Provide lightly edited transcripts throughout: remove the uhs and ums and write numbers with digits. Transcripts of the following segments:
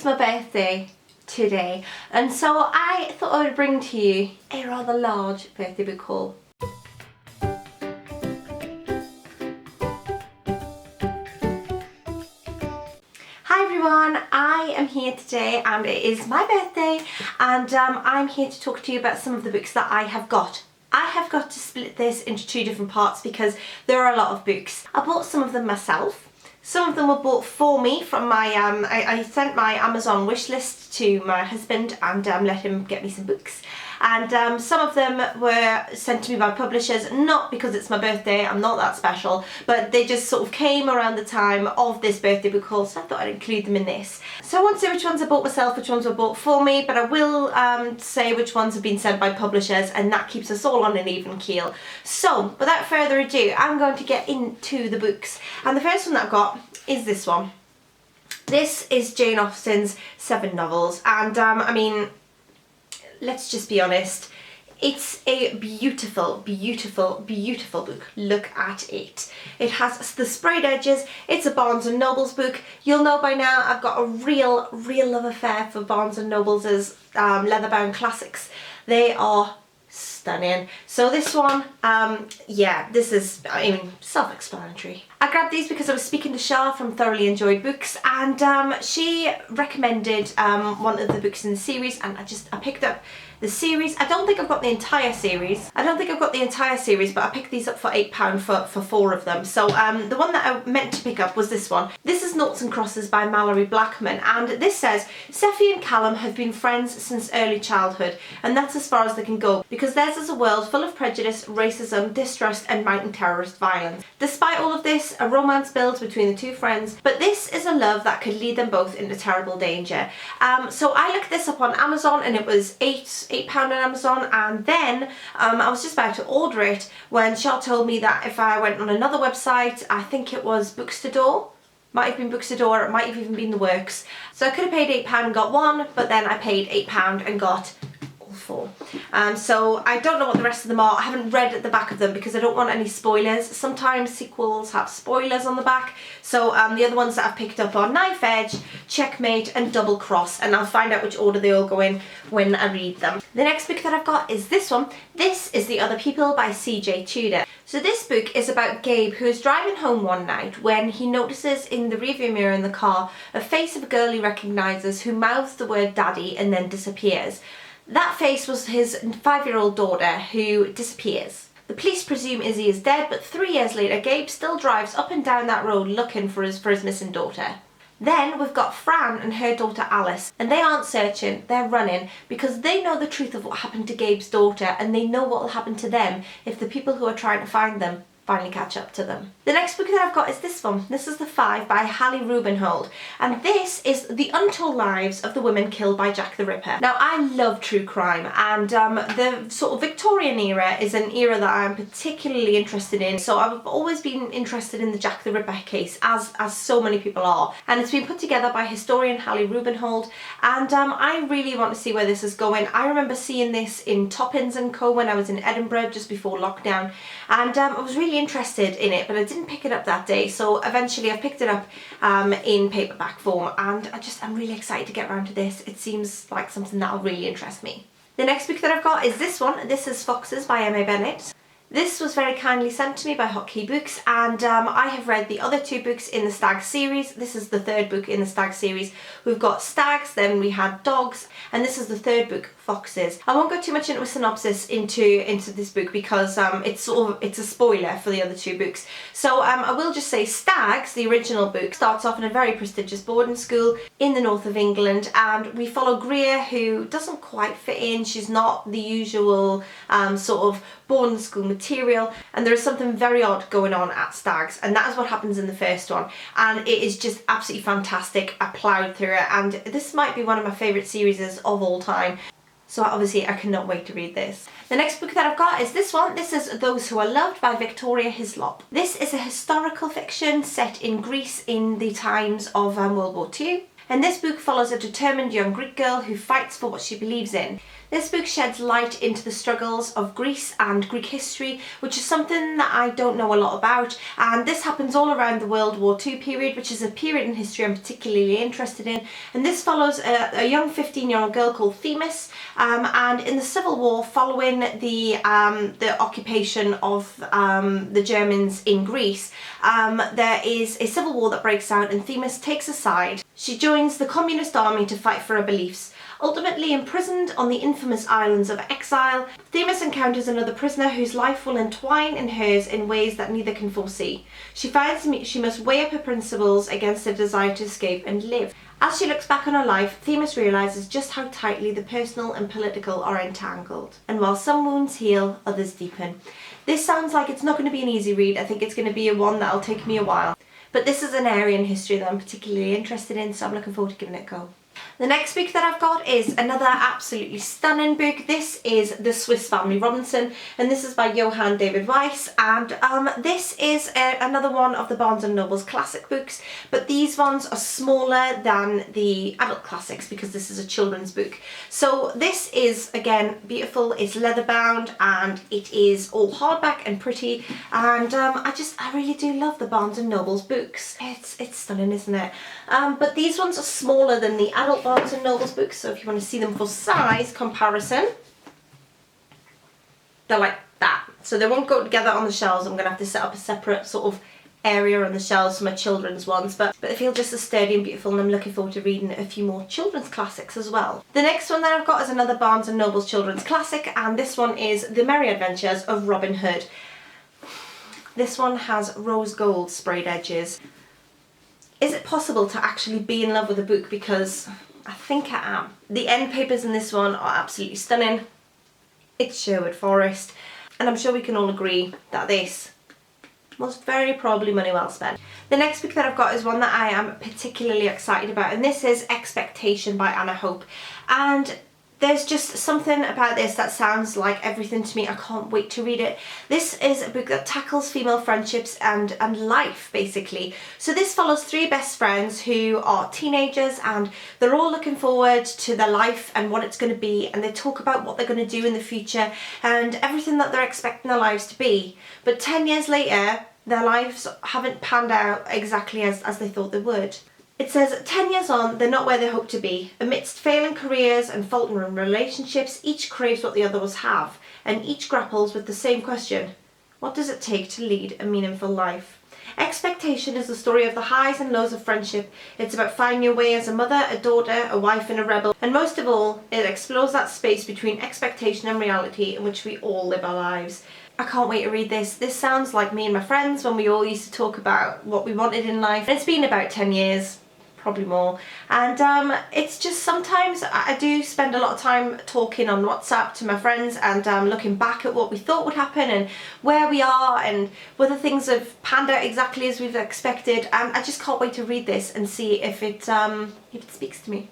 it's my birthday today, and so I thought I would bring to you a rather large birthday book haul. Hi everyone, I am here today and it is my birthday, and I'm here to talk to you about some of the books that I have got. I have got to split this into two different parts because there are a lot of books. I bought some of them myself. Some of them were bought for me from my, I sent my Amazon wish list to my husband and let him get me some books. And some of them were sent to me by publishers, not because it's my birthday, I'm not that special, but they just sort of came around the time of this birthday book haul, so I thought I'd include them in this. So I won't say which ones I bought myself, which ones were bought for me, but I will say which ones have been sent by publishers, and that keeps us all on an even keel. So, without further ado, I'm going to get into the books. And the first one that I've got is this one. This is Jane Austen's 7 novels, and I mean, let's just be honest, it's a beautiful, beautiful, beautiful book. Look at it. It has the sprayed edges. It's a Barnes & Noble's book. You'll know by now I've got a real love affair for Barnes & Noble's leather-bound classics. They are stunning. So this one, yeah, this is, I mean, self-explanatory. I grabbed these because I was speaking to Shah from Thoroughly Enjoyed Books, and she recommended one of the books in the series, and I picked up the series. I don't think I've got the entire series. but I picked these up for £8 for 4 of them. So the one that I meant to pick up was this one. This is Noughts and Crosses by Mallory Blackman, and this says, Seffi and Callum have been friends since early childhood, and that's as far as they can go, because theirs is a world full of prejudice, racism, distrust and mounting terrorist violence. Despite all of this, a romance builds between the two friends, but this is a love that could lead them both into terrible danger. So I looked this up on Amazon, and it was £8 on Amazon, and then I was just about to order it when Shah told me that if I went on another website, I think it was Bookstador, might have been Bookstador, it might have even been The Works. So I could have paid £8 and got one, but then I paid £8 and got all 4. So I don't know what the rest of them are. I haven't read at the back of them because I don't want any spoilers. Sometimes sequels have spoilers on the back. So the other ones that I've picked up are Knife Edge, Checkmate and Double Cross, and I'll find out which order they all go in when I read them. The next book that I've got is this one. This is The Other People by C.J. Tudor. So this book is about Gabe, who is driving home one night when he notices in the rearview mirror in the car a face of a girl he recognises who mouths the word daddy and then disappears. That face was his 5-year-old daughter, who disappears. The police presume Izzy is dead, but 3 years later Gabe still drives up and down that road looking for his missing daughter. Then we've got Fran and her daughter Alice, and they aren't searching, they're running, because they know the truth of what happened to Gabe's daughter, and they know what will happen to them if the people who are trying to find them finally catch up to them. The next book that I've got is this one. This is The Five by Hallie Rubenhold, and this is the untold lives of the women killed by Jack the Ripper. Now, I love true crime, and the sort of Victorian era is an era that I'm particularly interested in, so I've always been interested in the Jack the Ripper case, as so many people are, and it's been put together by historian Hallie Rubenhold, and I really want to see where this is going. I remember seeing this in Toppins & Co. when I was in Edinburgh just before lockdown, and I was really interested in it, but I didn't pick it up that day, so eventually I picked it up in paperback form, and I'm really excited to get around to this. It seems like something that'll really interest me. The next book that I've got is this one. This is Foxes by Emma Bennett. This was very kindly sent to me by Hotkey Books, and I have read the other 2 books in the Stag series. This is the 3rd book in the Stag series. We've got Stags, then we had Dogs, and this is the 3rd book, Foxes. I won't go too much into a synopsis into this book because it's a spoiler for the other 2 books. So I will just say Stags, the original book, starts off in a very prestigious boarding school in the north of England, and we follow Greer, who doesn't quite fit in. She's not the usual sort of boarding school material, and there is something very odd going on at Stags, and that is what happens in the first one, and it is just absolutely fantastic. I ploughed through it, and this might be one of my favourite series of all time. So obviously I cannot wait to read this. The next book that I've got is this one. This is Those Who Are Loved by Victoria Hislop. This is a historical fiction set in Greece in the times of World War II. And this book follows a determined young Greek girl who fights for what she believes in. This book sheds light into the struggles of Greece and Greek history, which is something that I don't know a lot about, and this happens all around the World War II period, which is a period in history I'm particularly interested in. And this follows a young 15-year-old girl called Themis, and in the Civil War, following the occupation of the Germans in Greece, there is a civil war that breaks out and Themis takes a side. She joins the communist army to fight for her beliefs. Ultimately imprisoned on the infamous islands of exile, Themis encounters another prisoner whose life will entwine in hers in ways that neither can foresee. She finds she must weigh up her principles against her desire to escape and live. As she looks back on her life, Themis realises just how tightly the personal and political are entangled. And while some wounds heal, others deepen. This sounds like it's not going to be an easy read. I think it's going to be one that'll take me a while. But this is an area in history that I'm particularly interested in, so I'm looking forward to giving it a go. The next book that I've got is another absolutely stunning book. This is The Swiss Family Robinson, and this is by Johann David Weiss, and this is another one of the Barnes & Noble's classic books, but these ones are smaller than the adult classics because this is a children's book. So this is, again, beautiful. It's leather bound and it is all hardback and pretty, and I really do love the Barnes & Noble's books. It's stunning, isn't it? But these ones are smaller than the adult Barnes & Noble's books, so if you want to see them for size comparison, they're like that. So they won't go together on the shelves. I'm going to have to set up a separate sort of area on the shelves for my children's ones, but they feel just as sturdy and beautiful, and I'm looking forward to reading a few more children's classics as well. The next one that I've got is another Barnes & Noble's children's classic, and this one is The Merry Adventures of Robin Hood. This one has rose gold sprayed edges. Is it possible to actually be in love with a book? Because I think I am. The end papers in this one are absolutely stunning. It's Sherwood Forest, and I'm sure we can all agree that this was very probably money well spent. The next book that I've got is one that I am particularly excited about, and this is Expectation by Anna Hope. And there's just something about this that sounds like everything to me. I can't wait to read it. This is a book that tackles female friendships and life, basically. So this follows three best friends who are teenagers, and they're all looking forward to their life and what it's going to be, and they talk about what they're going to do in the future and everything that they're expecting their lives to be. But 10 years later, their lives haven't panned out exactly as they thought they would. It says, 10 years on, they're not where they hope to be. Amidst failing careers and faltering relationships, each craves what the others have, and each grapples with the same question: what does it take to lead a meaningful life? Expectation is the story of the highs and lows of friendship. It's about finding your way as a mother, a daughter, a wife and a rebel. And most of all, it explores that space between expectation and reality in which we all live our lives. I can't wait to read this. This sounds like me and my friends when we all used to talk about what we wanted in life. And it's been about 10 years. Probably more, and it's just sometimes I do spend a lot of time talking on WhatsApp to my friends and looking back at what we thought would happen and where we are and whether things have panned out exactly as we've expected, and I just can't wait to read this and see if it speaks to me.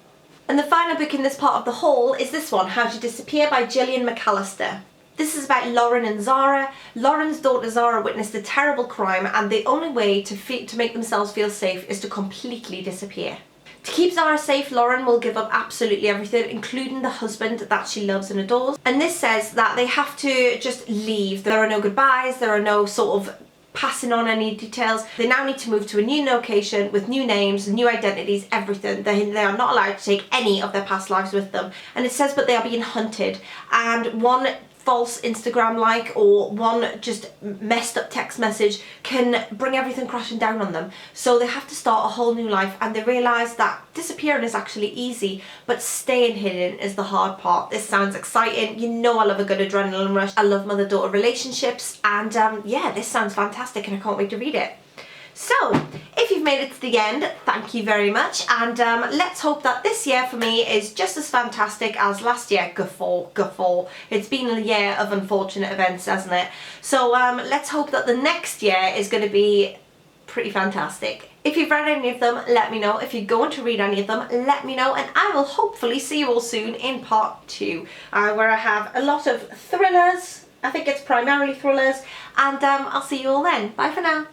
And the final book in this part of the haul is this one, How to Disappear by Gillian McAllister. This is about Lauren and Zara. Lauren's daughter Zara witnessed a terrible crime, and the only way to make themselves feel safe is to completely disappear. To keep Zara safe, Lauren will give up absolutely everything, including the husband that she loves and adores. And this says that they have to just leave. There are no goodbyes, there are no sort of passing on any details. They now need to move to a new location with new names, new identities, everything. They are not allowed to take any of their past lives with them. And it says, but they are being hunted, and one false Instagram like or one just messed up text message can bring everything crashing down on them. So they have to start a whole new life, and they realise that disappearing is actually easy, but staying hidden is the hard part. This sounds exciting. You know I love a good adrenaline rush. I love mother-daughter relationships, and yeah, this sounds fantastic and I can't wait to read it. So, if you've made it to the end, thank you very much, and let's hope that this year for me is just as fantastic as last year. Guffaw. It's been a year of unfortunate events, hasn't it? So let's hope that the next year is going to be pretty fantastic. If you've read any of them, let me know. If you're going to read any of them, let me know, and I will hopefully see you all soon in part 2, where I have a lot of thrillers. I think it's primarily thrillers, and I'll see you all then. Bye for now.